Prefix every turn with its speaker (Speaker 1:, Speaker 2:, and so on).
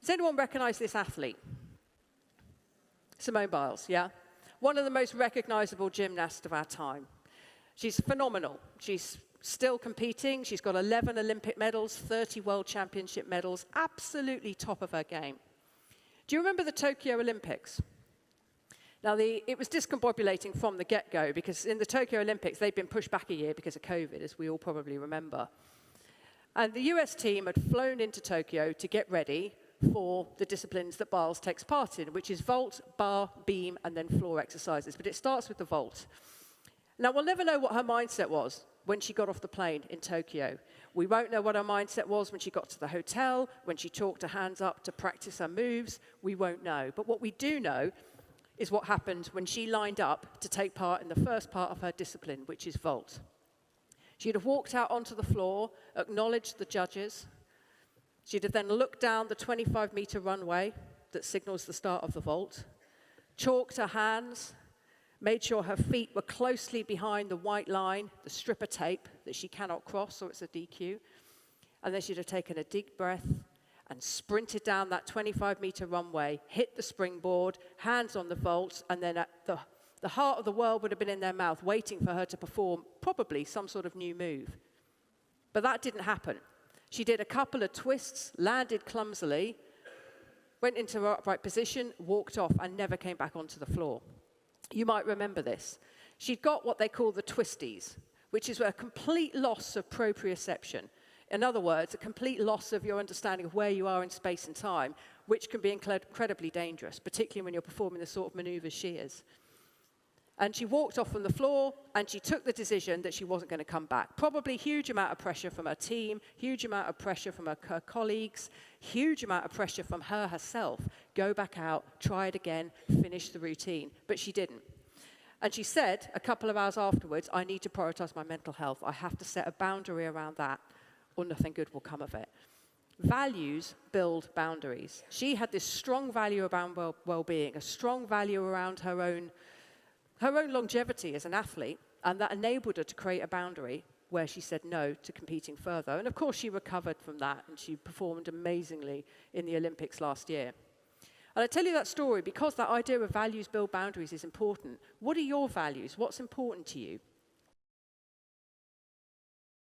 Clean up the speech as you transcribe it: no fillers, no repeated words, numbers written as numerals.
Speaker 1: Does anyone recognize this athlete? Simone Biles, yeah? One of the most recognizable gymnasts of our time. She's phenomenal. She's still competing. She's got 11 Olympic medals, 30 World Championship medals, absolutely top of her game. Do you remember the Tokyo Olympics? Now, it was discombobulating from the get-go because in the Tokyo Olympics, they'd been pushed back a year because of COVID, as we all probably remember. And the US team had flown into Tokyo to get ready for the disciplines that Biles takes part in, which is vault, bar, beam, and then floor exercises. But it starts with the vault. Now, we'll never know what her mindset was when she got off the plane in Tokyo. We won't know what her mindset was when she got to the hotel, when she chalked her hands up to practice her moves. We won't know. But what we do know is what happened when she lined up to take part in the first part of her discipline, which is vault. She'd have walked out onto the floor, acknowledged the judges. She'd have then looked down the 25-meter runway that signals the start of the vault, chalked her hands, made sure her feet were closely behind the white line, the strip of tape that she cannot cross or it's a DQ. And then she'd have taken a deep breath and sprinted down that 25-meter runway, hit the springboard, hands on the vault, and then at the heart of the world would have been in their mouth, waiting for her to perform probably some sort of new move. But that didn't happen. She did a couple of twists, landed clumsily, went into her upright position, walked off, and never came back onto the floor. You might remember this. She'd got what they call the twisties, which is a complete loss of proprioception. In other words, a complete loss of your understanding of where you are in space and time, which can be incredibly dangerous, particularly when you're performing the sort of maneuvers she is. And she walked off from the floor, and she took the decision that she wasn't going to come back. Probably huge amount of pressure from her team, huge amount of pressure from her colleagues, huge amount of pressure from her herself. Go back out, try it again, finish the routine. But she didn't. And she said a couple of hours afterwards, I need to prioritize my mental health. I have to set a boundary around that, or nothing good will come of it. Values build boundaries. She had this strong value around well-being, a strong value around her own longevity as an athlete, and that enabled her to create a boundary where she said no to competing further. And of course, she recovered from that, and she performed amazingly in the Olympics last year. And I tell you that story because that idea of values build boundaries is important. What are your values? What's important to you?